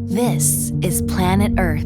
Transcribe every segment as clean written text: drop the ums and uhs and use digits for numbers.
This is planet Earth,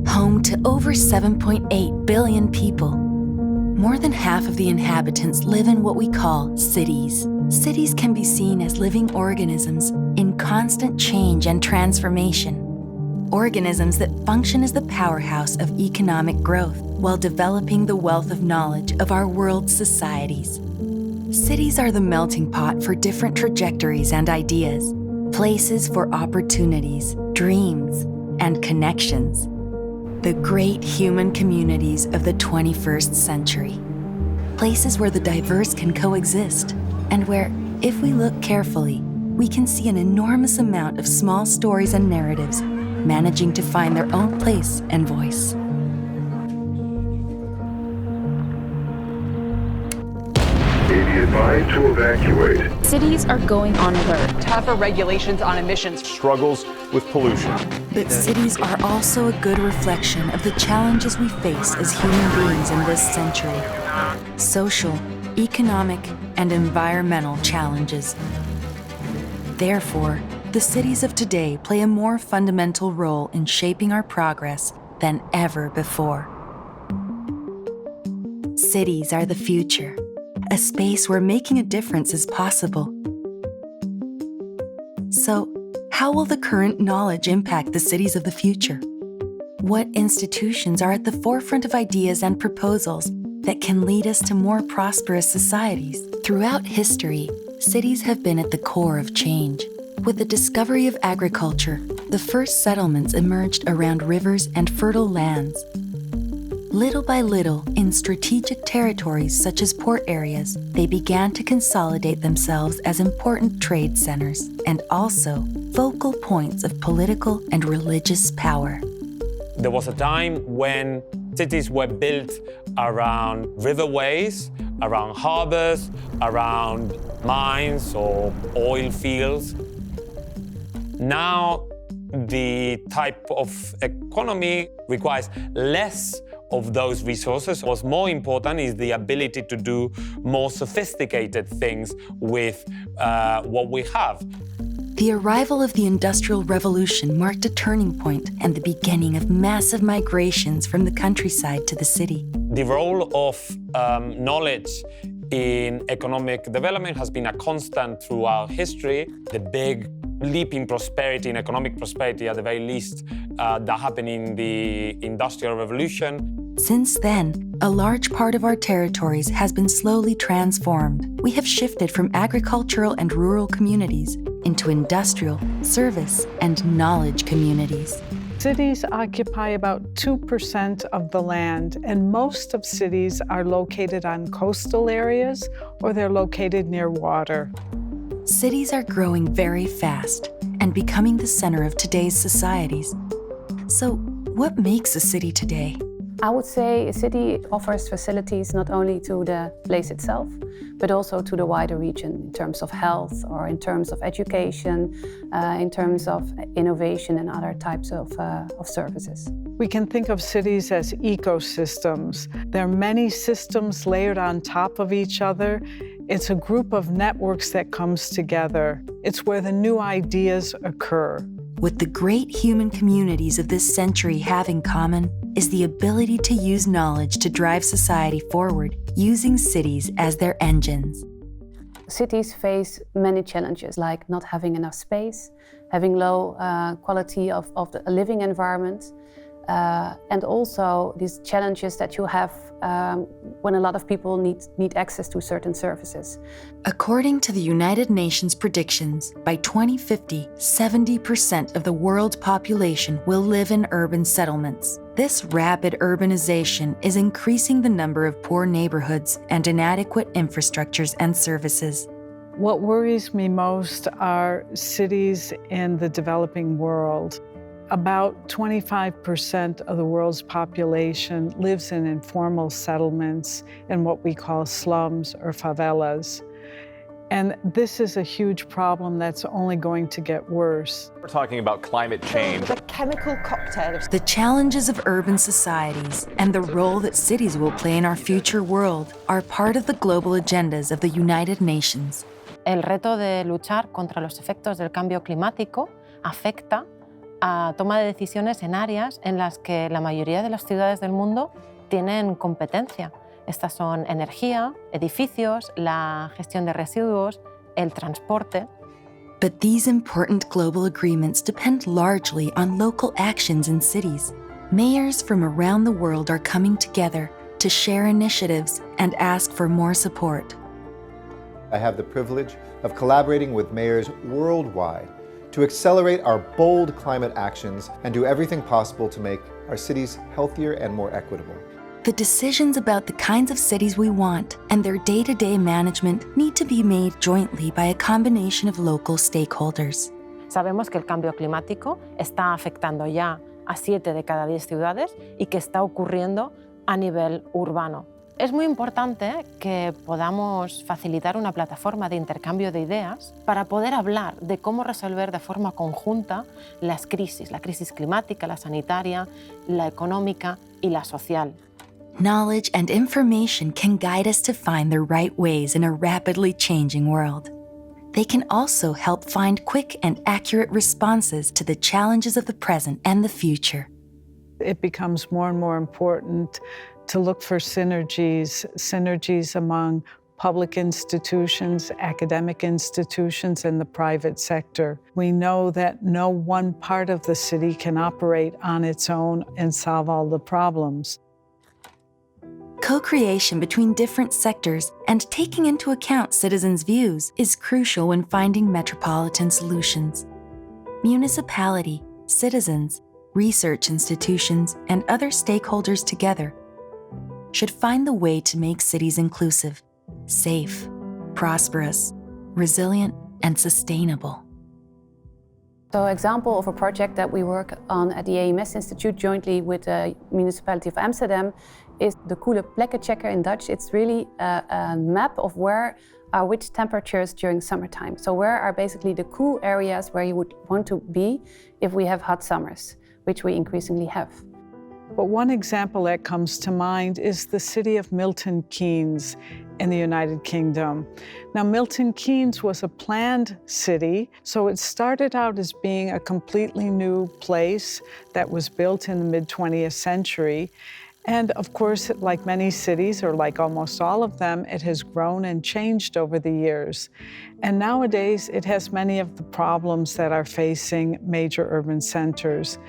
home to over 7.8 billion people. More than half of the inhabitants live in what we call cities. Cities can be seen as living organisms in constant change and transformation. Organisms that function as the powerhouse of economic growth while developing the wealth of knowledge of our world's societies. Cities are the melting pot for different trajectories and ideas, places for opportunities, dreams, and connections. The great human communities of the 21st century. Places where the diverse can coexist, and where, if we look carefully, we can see an enormous amount of small stories and narratives managing to find their own place and voice. Be advised to evacuate. Cities are going on alert. Tougher regulations on emissions. Struggles with pollution. But cities are also a good reflection of the challenges we face as human beings in this century. Social, economic, and environmental challenges. Therefore, the cities of today play a more fundamental role in shaping our progress than ever before. Cities are the future, a space where making a difference is possible. So, how will the current knowledge impact the cities of the future? What institutions are at the forefront of ideas and proposals that can lead us to more prosperous societies? Throughout history, cities have been at the core of change. With the discovery of agriculture, the first settlements emerged around rivers and fertile lands. Little by little, in strategic territories such as port areas, they began to consolidate themselves as important trade centers and also focal points of political and religious power. There was a time when cities were built around riverways, around harbors, around mines or oil fields. Now, the type of economy requires less of those resources. What's more important is the ability to do more sophisticated things with what we have. The arrival of the Industrial Revolution marked a turning point and the beginning of massive migrations from the countryside to the city. The role of knowledge in economic development has been a constant throughout history. The big leap in prosperity, in economic prosperity at the very least, that happened in the Industrial Revolution. Since then, a large part of our territories has been slowly transformed. We have shifted from agricultural and rural communities into industrial, service, and knowledge communities. Cities occupy about 2% of the land, and most of cities are located on coastal areas or they're located near water. Cities are growing very fast and becoming the center of today's societies. So, what makes a city today? I would say a city offers facilities not only to the place itself, but also to the wider region in terms of health or in terms of education, in terms of innovation and other types of services. We can think of cities as ecosystems. There are many systems layered on top of each other. It's a group of networks that comes together. It's where the new ideas occur. What the great human communities of this century have in common is the ability to use knowledge to drive society forward, using cities as their engines. Cities face many challenges, like not having enough space, having low quality of the living environment, and also these challenges that you have when a lot of people need access to certain services. According to the United Nations predictions, by 2050, 70% of the world's population will live in urban settlements. This rapid urbanization is increasing the number of poor neighborhoods and inadequate infrastructures and services. What worries me most are cities in the developing world. About 25% of the world's population lives in informal settlements in what we call slums or favelas. And this is a huge problem that's only going to get worse. We're talking about climate change. The chemical cocktail of The challenges of urban societies and the role that cities will play in our future world are part of the global agendas of the United Nations. El reto de luchar contra los efectos del cambio climático afecta a toma de decisiones en áreas en las que la mayoría de las ciudades del mundo tienen competencia. Estas son energía, edificios, la gestión de residuos, el transporte. But these important global agreements depend largely on local actions in cities. Mayors from around the world are coming together to share initiatives and ask for more support. I have the privilege of collaborating with mayors worldwide to accelerate our bold climate actions and do everything possible to make our cities healthier and more equitable. The decisions about the kinds of cities we want and their day-to-day management need to be made jointly by a combination of local stakeholders. Sabemos que el cambio climático está afectando ya a 7 de cada 10 ciudades y que está ocurriendo a nivel urbano. Es muy importante que podamos facilitar una plataforma de intercambio de ideas para poder hablar de cómo resolver de forma conjunta las crisis, la crisis climática, la sanitaria, la económica y la social. Knowledge and information can guide us to find the right ways in a rapidly changing world. They can also help find quick and accurate responses to the challenges of the present and the future. It becomes more and more important to look for synergies among public institutions, academic institutions, and the private sector. We know that no one part of the city can operate on its own and solve all the problems. Co-creation between different sectors and taking into account citizens' views is crucial when finding metropolitan solutions. Municipality, citizens, research institutions, and other stakeholders together should find the way to make cities inclusive, safe, prosperous, resilient, and sustainable. So an example of a project that we work on at the AMS Institute jointly with the municipality of Amsterdam is the Koele Plekken Checker in Dutch. It's really a map of where are which temperatures during summertime. So where are basically the cool areas where you would want to be if we have hot summers, which we increasingly have. But one example that comes to mind is the city of Milton Keynes in the United Kingdom. Now, Milton Keynes was a planned city, so it started out as being a completely new place that was built in the mid-20th century. And of course, like many cities, or like almost all of them, it has grown and changed over the years. And nowadays, it has many of the problems that are facing major urban centers.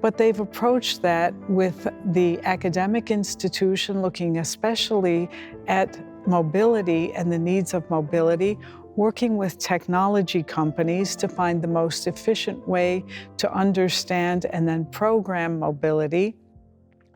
But they've approached that with the academic institution looking especially at mobility and the needs of mobility, working with technology companies to find the most efficient way to understand and then program mobility.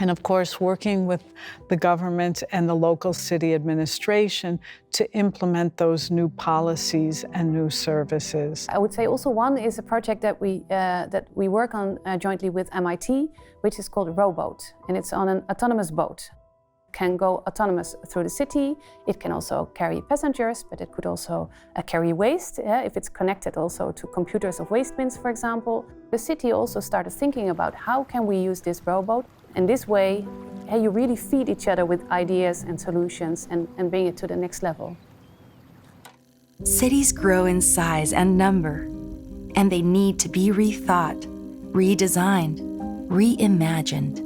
And of course, working with the government and the local city administration to implement those new policies and new services. I would say also one is a project that we work on jointly with MIT, which is called Rowboat, and it's on an autonomous boat. It can go autonomous through the city. It can also carry passengers, but it could also carry waste if it's connected also to computers of waste bins, for example. The city also started thinking about how can we use this rowboat. And this way, you really feed each other with ideas and solutions and bring it to the next level. Cities grow in size and number, and they need to be rethought, redesigned, reimagined.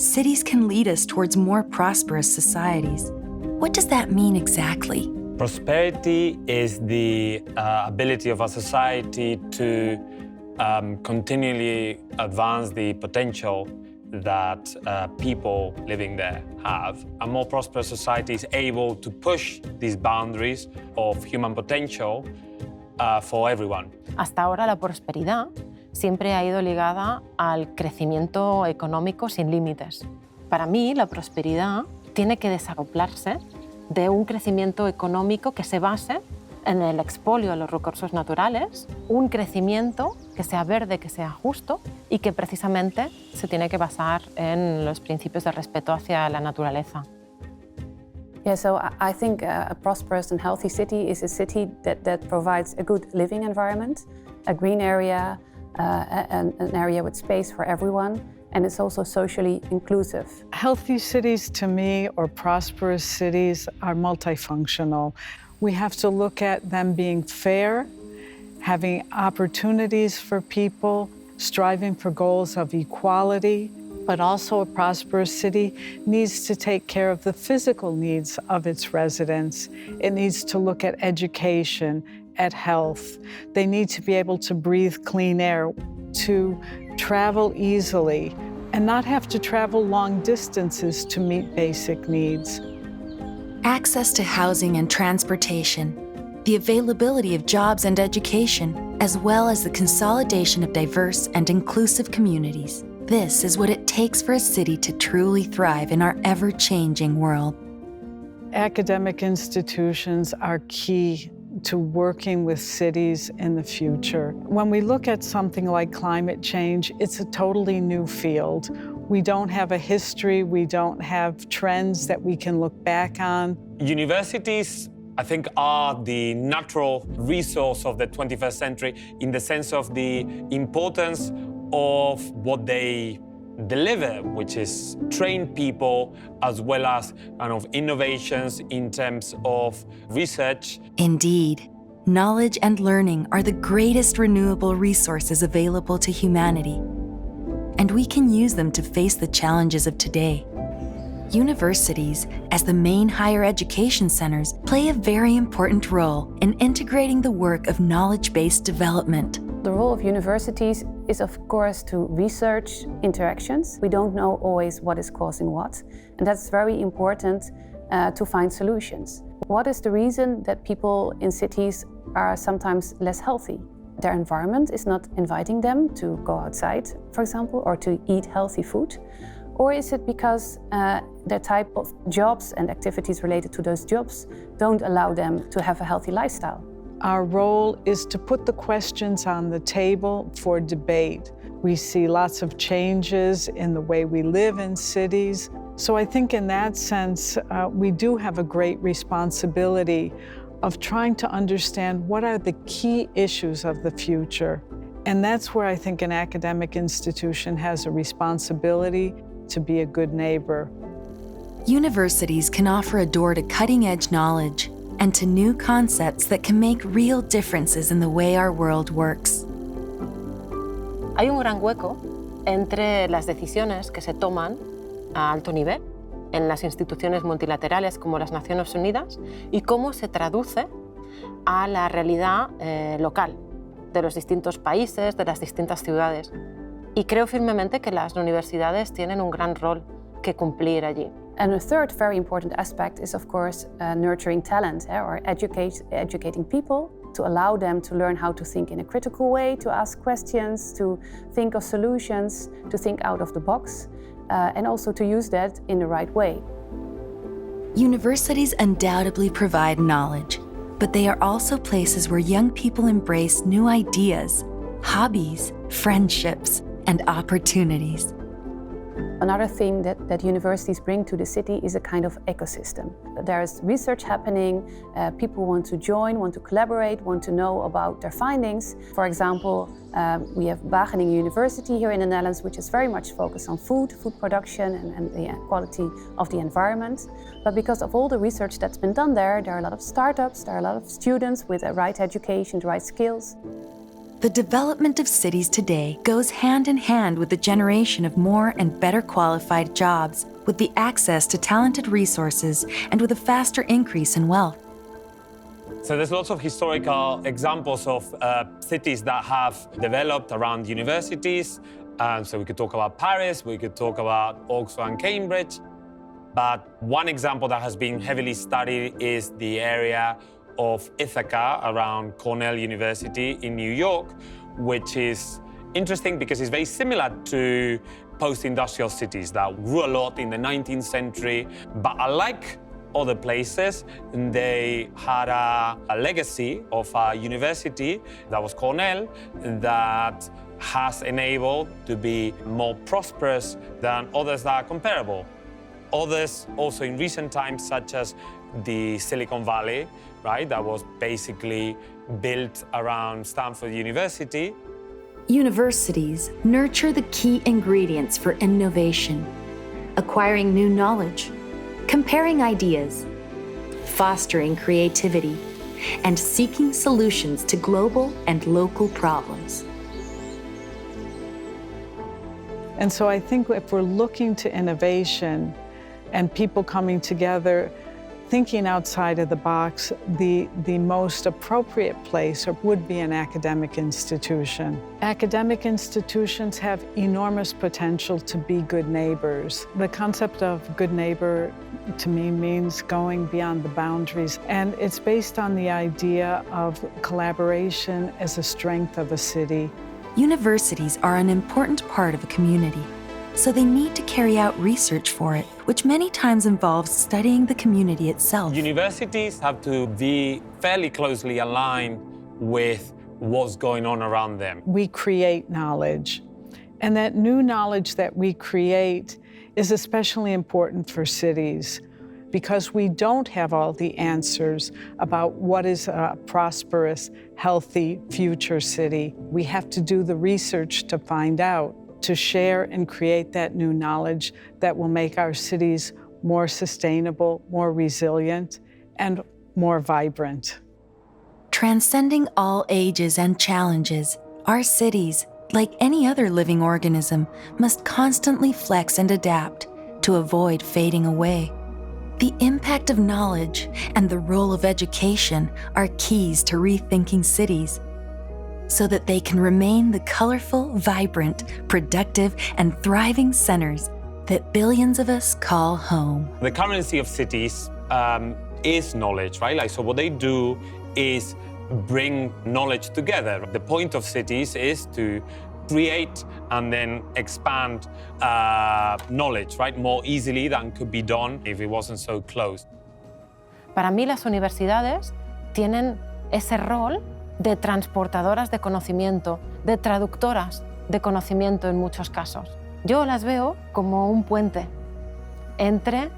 Cities can lead us towards more prosperous societies. What does that mean exactly? Prosperity is the ability of a society to continually advance the potential that people living there have. A more prosperous society is able to push these boundaries of human potential for everyone. Hasta ahora la prosperidad siempre ha ido ligada al crecimiento económico sin límites. Para mí, la prosperidad tiene que desacoplarse de un crecimiento económico que se base en el expolio de los recursos naturales, un crecimiento que sea verde, que sea justo y que precisamente se tiene que basar en los principios de respeto hacia la naturaleza. Yeah, so I think a prosperous and healthy city is a city that provides a good living environment, a green area, an area with space for everyone, and it's also socially inclusive. Healthy cities, to me, or prosperous cities, are multifunctional. We have to look at them being fair, having opportunities for people, striving for goals of equality. But also a prosperous city needs to take care of the physical needs of its residents. It needs to look at education, at health. They need to be able to breathe clean air, to travel easily, and not have to travel long distances to meet basic needs. Access to housing and transportation, the availability of jobs and education, as well as the consolidation of diverse and inclusive communities. This is what it takes for a city to truly thrive in our ever-changing world. Academic institutions are key to working with cities in the future. When we look at something like climate change, it's a totally new field. We don't have a history, we don't have trends that we can look back on. Universities, I think, are the natural resource of the 21st century in the sense of the importance of what they deliver, which is train people as well as kind of innovations in terms of research. Indeed, knowledge and learning are the greatest renewable resources available to humanity, and we can use them to face the challenges of today. Universities, as the main higher education centers, play a very important role in integrating the work of knowledge-based development. The role of universities is, of course, to research interactions. We don't know always what is causing what, and that's very important to find solutions. What is the reason that people in cities are sometimes less healthy? Their environment is not inviting them to go outside, for example, or to eat healthy food. Or is it because the type of jobs and activities related to those jobs don't allow them to have a healthy lifestyle? Our role is to put the questions on the table for debate. We see lots of changes in the way we live in cities. So I think in that sense, we do have a great responsibility of trying to understand what are the key issues of the future. And that's where I think an academic institution has a responsibility to be a good neighbor. Universities can offer a door to cutting-edge knowledge and to new concepts that can make real differences in the way our world works. Hay un gran hueco entre las decisiones que se toman a alto nivel en las instituciones multilaterales como las Naciones Unidas y cómo se traduce a la realidad local de los distintos países, de las distintas ciudades. Y creo firmemente que las universidades tienen un gran rol que cumplir allí. And a third very important aspect is, of course, nurturing talent, or educating people to allow them to learn how to think in a critical way, to ask questions, to think of solutions, to think out of the box, and also to use that in the right way. Universities undoubtedly provide knowledge, but they are also places where young people embrace new ideas, hobbies, friendships, and opportunities. Another thing that universities bring to the city is a kind of ecosystem. There's research happening, people want to join, want to collaborate, want to know about their findings. For example, we have Wageningen University here in the Netherlands, which is very much focused on food production and the quality of the environment. But because of all the research that's been done there are a lot of startups, there are a lot of students with the right education, the right skills. The development of cities today goes hand in hand with the generation of more and better qualified jobs, with the access to talented resources, and with a faster increase in wealth. So there's lots of historical examples of cities that have developed around universities. So we could talk about Paris, we could talk about Oxford and Cambridge. But one example that has been heavily studied is the area of Ithaca around Cornell University in New York, which is interesting because it's very similar to post-industrial cities that grew a lot in the 19th century. But unlike other places, they had a legacy of a university that was Cornell that has enabled to be more prosperous than others that are comparable. Others also in recent times, such as the Silicon Valley, right, that was basically built around Stanford University. Universities nurture the key ingredients for innovation, acquiring new knowledge, comparing ideas, fostering creativity, and seeking solutions to global and local problems. And so I think if we're looking to innovation and people coming together, thinking outside of the box, the most appropriate place would be an academic institution. Academic institutions have enormous potential to be good neighbors. The concept of good neighbor to me means going beyond the boundaries, and it's based on the idea of collaboration as a strength of a city. Universities are an important part of a community, so they need to carry out research for it, which many times involves studying the community itself. Universities have to be fairly closely aligned with what's going on around them. We create knowledge, and that new knowledge that we create is especially important for cities because we don't have all the answers about what is a prosperous, healthy future city. We have to do the research to find out, to share and create that new knowledge that will make our cities more sustainable, more resilient, and more vibrant. Transcending all ages and challenges, our cities, like any other living organism, must constantly flex and adapt to avoid fading away. The impact of knowledge and the role of education are keys to rethinking cities, so that they can remain the colorful, vibrant, productive, and thriving centers that billions of us call home. The currency of cities is knowledge, right? So what they do is bring knowledge together. The point of cities is to create and then expand knowledge, right? More easily than could be done if it wasn't so close. Para mí las universidades tienen ese rol de transportadoras de conocimiento, de traductoras de conocimiento en muchos casos. Yo las veo como un puente entre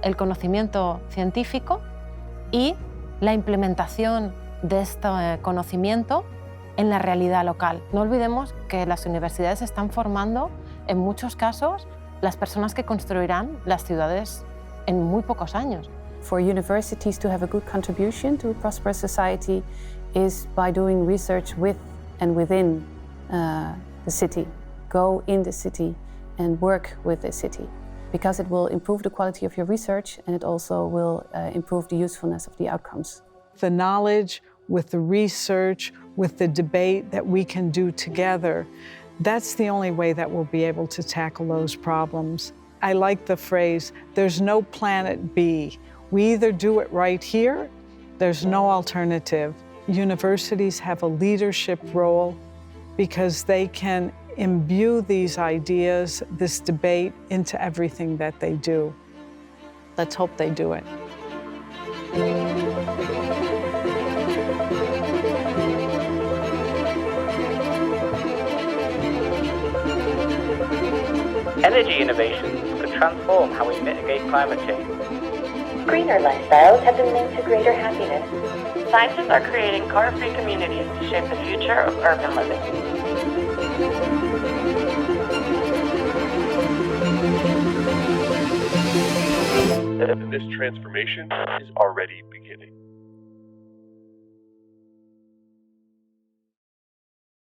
el conocimiento científico y la implementación de este conocimiento en la realidad local. No olvidemos que las universidades están formando, en muchos casos, las personas que construirán las ciudades en muy pocos años. For universities to have a good contribution to a prosperous society is by doing research with and within the city. Go in the city and work with the city, because it will improve the quality of your research and it also will improve the usefulness of the outcomes. The knowledge with the research, with the debate that we can do together, that's the only way that we'll be able to tackle those problems. I like the phrase, there's no planet B. We either do it right here, there's no alternative. Universities have a leadership role because they can imbue these ideas, this debate, into everything that they do. Let's hope they do it. Energy innovations could transform how we mitigate climate change. Greener lifestyles have been linked to greater happiness. Scientists are creating car-free communities to shape the future of urban living. This transformation is already beginning.